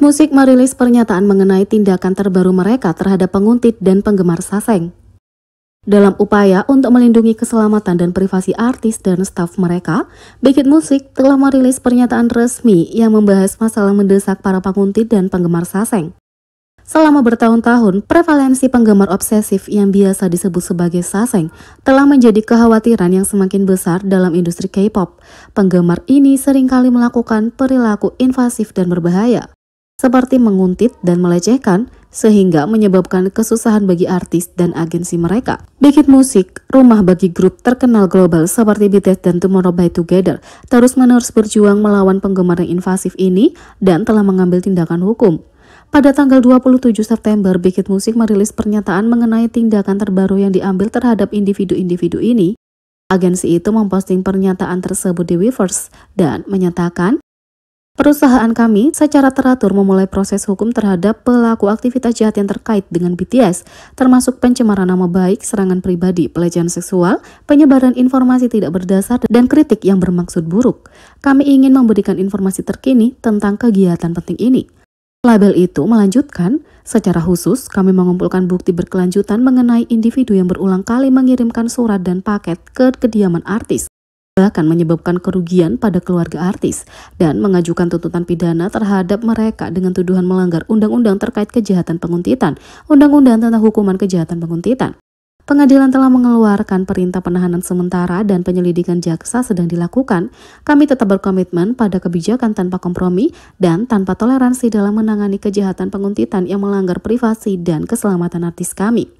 Musik merilis pernyataan mengenai tindakan terbaru mereka terhadap penguntit dan penggemar Saseng. Dalam upaya untuk melindungi keselamatan dan privasi artis dan staf mereka, Big Hit Music telah merilis pernyataan resmi yang membahas masalah mendesak para penguntit dan penggemar Saseng. Selama bertahun-tahun, prevalensi penggemar obsesif yang biasa disebut sebagai Saseng telah menjadi kekhawatiran yang semakin besar dalam industri K-pop. Penggemar ini seringkali melakukan perilaku invasif dan berbahaya, seperti menguntit dan melecehkan, sehingga menyebabkan kesusahan bagi artis dan agensi mereka. Big Hit Music, rumah bagi grup terkenal global seperti BTS dan Tomorrow by Together, terus-menerus berjuang melawan penggemar yang invasif ini dan telah mengambil tindakan hukum. Pada tanggal 27 September, Big Hit Music merilis pernyataan mengenai tindakan terbaru yang diambil terhadap individu-individu ini. Agensi itu memposting pernyataan tersebut di Weverse dan menyatakan, perusahaan kami secara teratur memulai proses hukum terhadap pelaku aktivitas jahat yang terkait dengan BTS, termasuk pencemaran nama baik, serangan pribadi, pelecehan seksual, penyebaran informasi tidak berdasar, dan kritik yang bermaksud buruk. Kami ingin memberikan informasi terkini tentang kegiatan penting ini. Label itu melanjutkan, secara khusus kami mengumpulkan bukti berkelanjutan mengenai individu yang berulang kali mengirimkan surat dan paket ke kediaman artis, bahkan menyebabkan kerugian pada keluarga artis, dan mengajukan tuntutan pidana terhadap mereka dengan tuduhan melanggar undang-undang terkait kejahatan penguntitan, undang-undang tentang hukuman kejahatan penguntitan. Pengadilan telah mengeluarkan perintah penahanan sementara dan penyelidikan jaksa sedang dilakukan. Kami tetap berkomitmen pada kebijakan tanpa kompromi dan tanpa toleransi dalam menangani kejahatan penguntitan yang melanggar privasi dan keselamatan artis kami.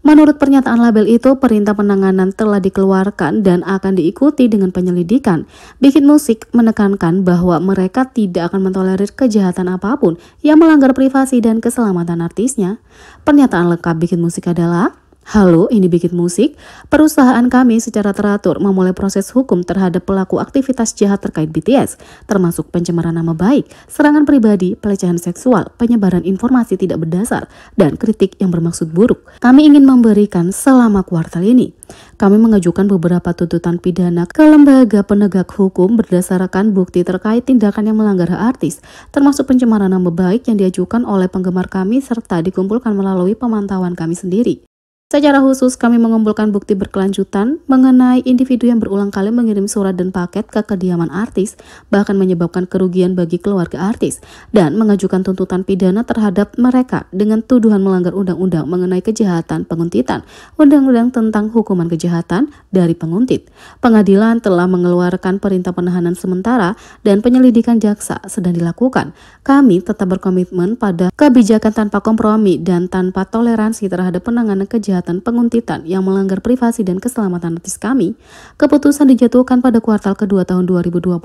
Menurut pernyataan label itu, perintah penanganan telah dikeluarkan dan akan diikuti dengan penyelidikan. Big Hit Music menekankan bahwa mereka tidak akan mentolerir kejahatan apapun yang melanggar privasi dan keselamatan artisnya. Pernyataan lengkap Big Hit Music adalah, halo, ini Big Hit Music. Perusahaan kami secara teratur memulai proses hukum terhadap pelaku aktivitas jahat terkait BTS, termasuk pencemaran nama baik, serangan pribadi, pelecehan seksual, penyebaran informasi tidak berdasar, dan kritik yang bermaksud buruk. Kami ingin memberikan selama kuartal ini. Kami mengajukan beberapa tuntutan pidana ke lembaga penegak hukum berdasarkan bukti terkait tindakan yang melanggar hak artis, termasuk pencemaran nama baik yang diajukan oleh penggemar kami serta dikumpulkan melalui pemantauan kami sendiri. Secara khusus, kami mengumpulkan bukti berkelanjutan mengenai individu yang berulang kali mengirim surat dan paket ke kediaman artis, bahkan menyebabkan kerugian bagi keluarga artis, dan mengajukan tuntutan pidana terhadap mereka dengan tuduhan melanggar undang-undang mengenai kejahatan penguntitan, undang-undang tentang hukuman kejahatan dari penguntit. Pengadilan telah mengeluarkan perintah penahanan sementara dan penyelidikan jaksa sedang dilakukan. Kami tetap berkomitmen pada kebijakan tanpa kompromi dan tanpa toleransi terhadap penanganan kejahatan penguntitan yang melanggar privasi dan keselamatan artis kami. Keputusan dijatuhkan pada kuartal kedua tahun 2022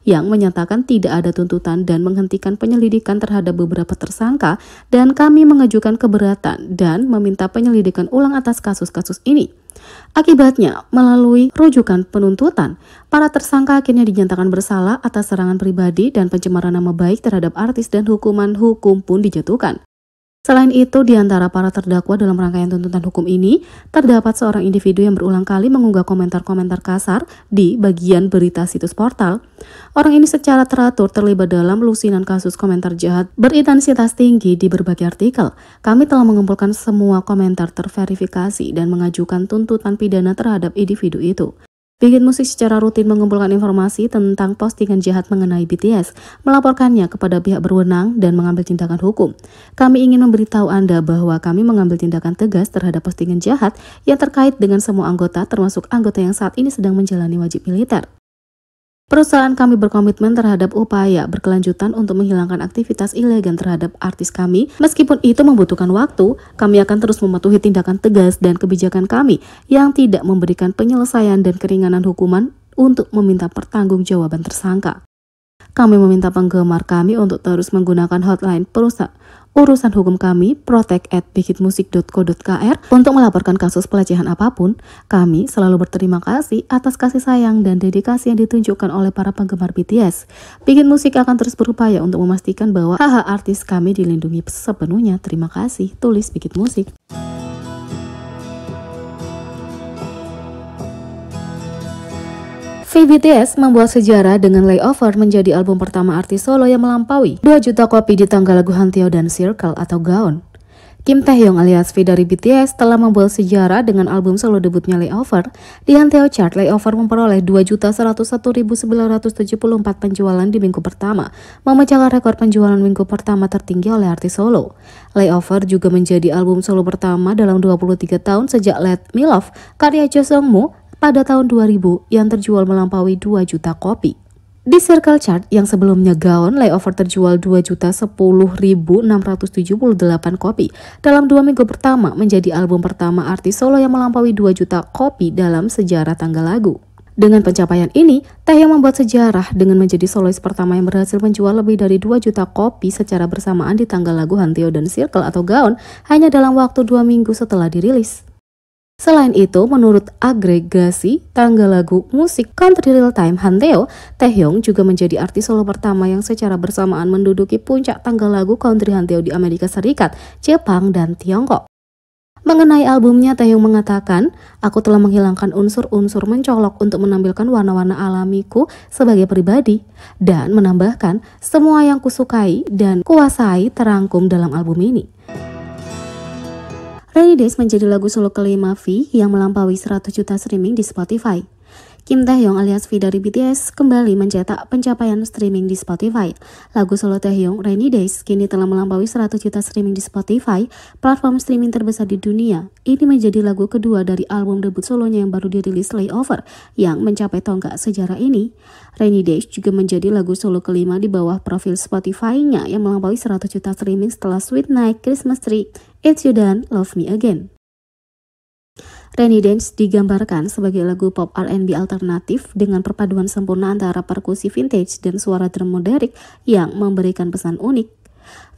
yang menyatakan tidak ada tuntutan dan menghentikan penyelidikan terhadap beberapa tersangka, dan kami mengajukan keberatan dan meminta penyelidikan ulang atas kasus-kasus ini. Akibatnya, melalui rujukan penuntutan, para tersangka akhirnya dinyatakan bersalah atas serangan pribadi dan pencemaran nama baik terhadap artis dan hukuman hukum pun dijatuhkan. Selain itu, di antara para terdakwa dalam rangkaian tuntutan hukum ini, terdapat seorang individu yang berulang kali mengunggah komentar-komentar kasar di bagian berita situs portal. Orang ini secara teratur terlibat dalam lusinan kasus komentar jahat berintensitas tinggi di berbagai artikel. Kami telah mengumpulkan semua komentar terverifikasi dan mengajukan tuntutan pidana terhadap individu itu. Big Hit Music secara rutin mengumpulkan informasi tentang postingan jahat mengenai BTS, melaporkannya kepada pihak berwenang dan mengambil tindakan hukum. Kami ingin memberitahu Anda bahwa kami mengambil tindakan tegas terhadap postingan jahat yang terkait dengan semua anggota, termasuk anggota yang saat ini sedang menjalani wajib militer. Perusahaan kami berkomitmen terhadap upaya berkelanjutan untuk menghilangkan aktivitas ilegal terhadap artis kami. Meskipun itu membutuhkan waktu, kami akan terus mematuhi tindakan tegas dan kebijakan kami yang tidak memberikan penyelesaian dan keringanan hukuman untuk meminta pertanggungjawaban tersangka. Kami meminta penggemar kami untuk terus menggunakan hotline urusan hukum kami, protect@bighitmusic.co.kr, untuk melaporkan kasus pelecehan apapun. Kami selalu berterima kasih atas kasih sayang dan dedikasi yang ditunjukkan oleh para penggemar BTS. Big Hit Music akan terus berupaya untuk memastikan bahwa hak-hak artis kami dilindungi sepenuhnya. Terima kasih, tulis Big Hit Music. BTS membuat sejarah dengan Layover menjadi album pertama artis solo yang melampaui 2 juta kopi di tangga lagu Hanteo dan Circle atau Gaon. Kim Taehyung alias V dari BTS telah membuat sejarah dengan album solo debutnya Layover. Di Hanteo Chart, Layover memperoleh 2.101.974 penjualan di minggu pertama, memecahkan rekor penjualan minggu pertama tertinggi oleh artis solo. Layover juga menjadi album solo pertama dalam 23 tahun sejak Let Me Love karya Jo Sung-moo pada tahun 2000 yang terjual melampaui 2 juta kopi. Di Circle Chart yang sebelumnya Gaon, Layover terjual 2.010.678 kopi. Dalam 2 minggu pertama menjadi album pertama artis solo yang melampaui 2 juta kopi dalam sejarah tanggal lagu. Dengan pencapaian ini, Taehyung membuat sejarah dengan menjadi solois pertama yang berhasil menjual lebih dari 2 juta kopi secara bersamaan di tanggal lagu Hanteo dan Circle atau Gaon hanya dalam waktu 2 minggu setelah dirilis. Selain itu, menurut agregasi tanggal lagu musik country real time Hanteo, Taehyung juga menjadi artis solo pertama yang secara bersamaan menduduki puncak tanggal lagu country Hanteo di Amerika Serikat, Jepang, dan Tiongkok. Mengenai albumnya, Taehyung mengatakan, "Aku telah menghilangkan unsur-unsur mencolok untuk menampilkan warna-warna alamiku sebagai pribadi," dan menambahkan, "Semua yang kusukai dan kuasai terangkum dalam album ini." Rainy Days menjadi lagu solo kelima V yang melampaui 100 juta streaming di Spotify. Kim Taehyung alias V dari BTS kembali mencetak pencapaian streaming di Spotify. Lagu solo Taehyung, Rainy Days, kini telah melampaui 100 juta streaming di Spotify, platform streaming terbesar di dunia. Ini menjadi lagu kedua dari album debut solonya yang baru dirilis Layover, yang mencapai tonggak sejarah ini. Rainy Days juga menjadi lagu solo kelima di bawah profil Spotify-nya yang melampaui 100 juta streaming setelah Sweet Night, Christmas Tree, It's You dan Love Me Again. Rainy Days digambarkan sebagai lagu pop R&B alternatif dengan perpaduan sempurna antara perkusi vintage dan suara drum moderik yang memberikan pesan unik.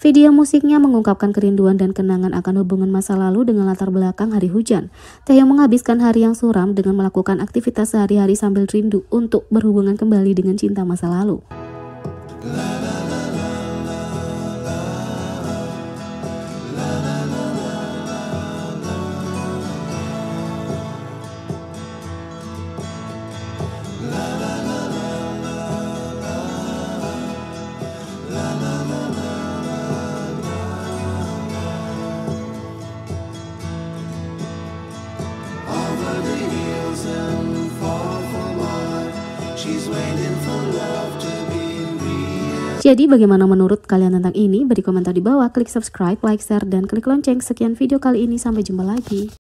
Video musiknya mengungkapkan kerinduan dan kenangan akan hubungan masa lalu dengan latar belakang hari hujan. Taehyung menghabiskan hari yang suram dengan melakukan aktivitas sehari-hari sambil rindu untuk berhubungan kembali dengan cinta masa lalu. Jadi bagaimana menurut kalian tentang ini? Beri komentar di bawah, klik subscribe, like, share, dan klik lonceng. Sekian video kali ini, sampai jumpa lagi.